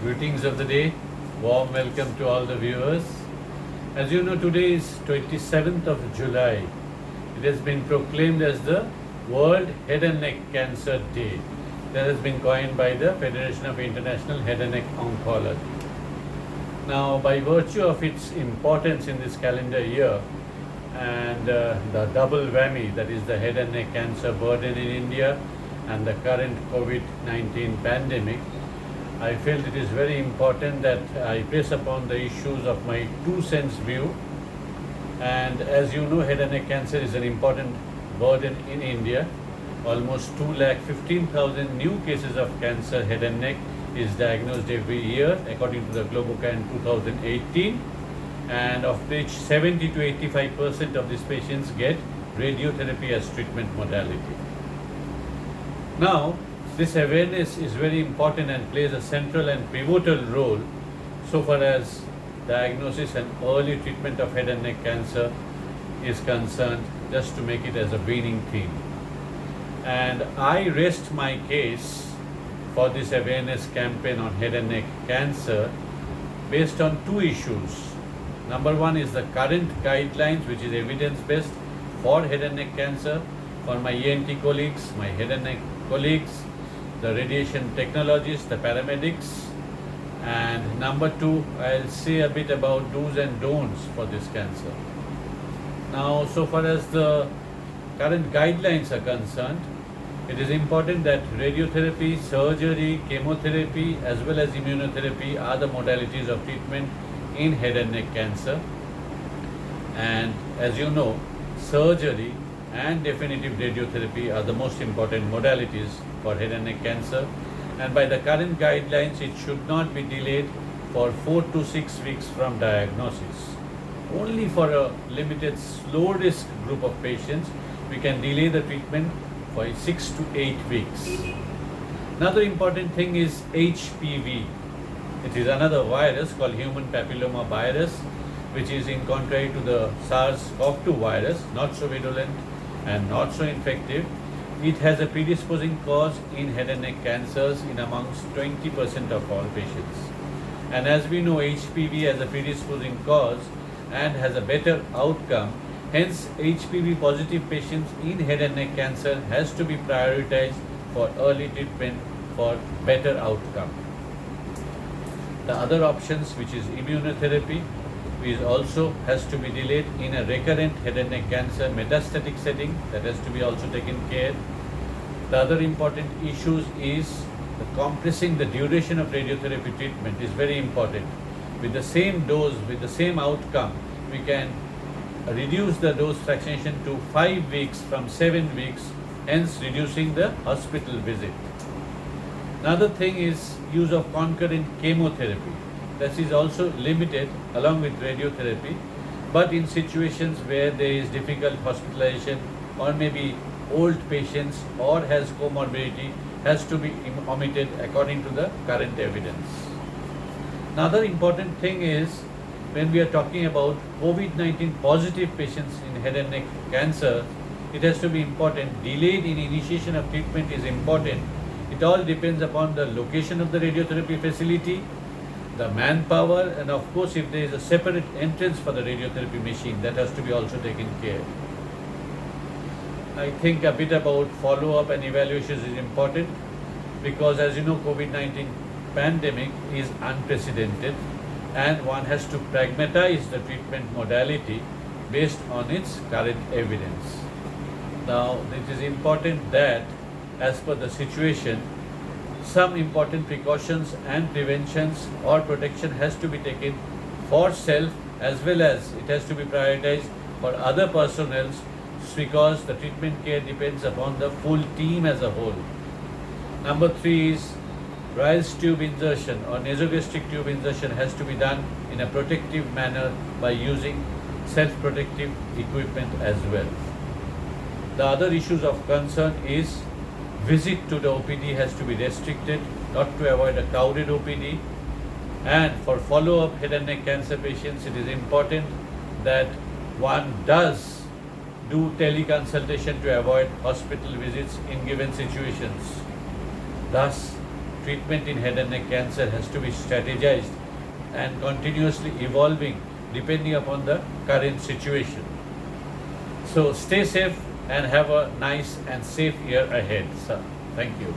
Greetings of the day. Warm welcome to all the viewers. As you know, today is 27th of July. It has been proclaimed as the World Head and Neck Cancer Day. That has been coined by the Federation of International Head and Neck Oncology. Now, by virtue of its importance in this calendar year and the double whammy, that is the head and neck cancer burden in India and the current COVID-19 pandemic, I felt it is very important that I press upon the issues of my 2 cents view. And as you know, head and neck cancer is an important burden in India. Almost 2,15,000 new cases of cancer head and neck is diagnosed every year according to the Globocan 2018, and of which 70 to 85% of these patients get radiotherapy as treatment modality. Now, this awareness is very important and plays a central and pivotal role so far as diagnosis and early treatment of head and neck cancer is concerned, just to make it as a winning theme. And I rest my case for this awareness campaign on head and neck cancer based on 2 issues. Number 1 is the current guidelines, which is evidence-based for head and neck cancer for my ENT colleagues, my head and neck colleagues, the radiation technologists, the paramedics. And number 2, I'll say a bit about do's and don'ts for this cancer. Now, so far as the current guidelines are concerned, it is important that radiotherapy, surgery, chemotherapy, as well as immunotherapy are the modalities of treatment in head and neck cancer. And as you know, surgery and definitive radiotherapy are the most important modalities for head and neck cancer. And by the current guidelines, it should not be delayed for 4 to 6 weeks from diagnosis. Only for a limited slow risk group of patients, we can delay the treatment for 6 to 8 weeks. Another important thing is HPV. It is another virus called human papilloma virus, which is in contrary to the SARS-CoV-2 virus, not so virulent and not so infective. It has a predisposing cause in head and neck cancers in amongst 20% of all patients. And as we know, HPV has a predisposing cause and has a better outcome. Hence, HPV positive patients in head and neck cancer has to be prioritized for early treatment for better outcome. The other options, which is immunotherapy, is also has to be delayed in a recurrent head and neck cancer metastatic setting. That has to be also taken care. The other important issues is the compressing the duration of radiotherapy treatment is very important. With the same dose, with the same outcome, we can reduce the dose fractionation to 5 weeks from 7 weeks, hence reducing the hospital visit. Another thing is use of concurrent chemotherapy. This is also limited along with radiotherapy, but in situations where there is difficult hospitalization or maybe old patients or has comorbidity, has to be omitted according to the current evidence. Another important thing is when we are talking about COVID-19 positive patients in head and neck cancer, it has to be important. Delayed in initiation of treatment is important. It all depends upon the location of the radiotherapy facility, the manpower, and of course if there is a separate entrance for the radiotherapy machine, that has to be also taken care. I think a bit about follow-up and evaluations is important because, as you know, COVID-19 pandemic is unprecedented and one has to pragmatize the treatment modality based on its current evidence. Now, it is important that as per the situation, some important precautions and preventions or protection has to be taken for self as well as it has to be prioritized for other personnel, because the treatment care depends upon the full team as a whole. Number 3 is Ryle's tube insertion or nasogastric tube insertion has to be done in a protective manner by using self-protective equipment as well. The other issues of concern is visit to the OPD has to be restricted, not to avoid a crowded OPD. And for follow-up head and neck cancer patients, it is important that one does do teleconsultation to avoid hospital visits in given situations. Thus, treatment in head and neck cancer has to be strategized and continuously evolving depending upon the current situation. So stay safe and have a nice and safe year ahead, sir. Thank you.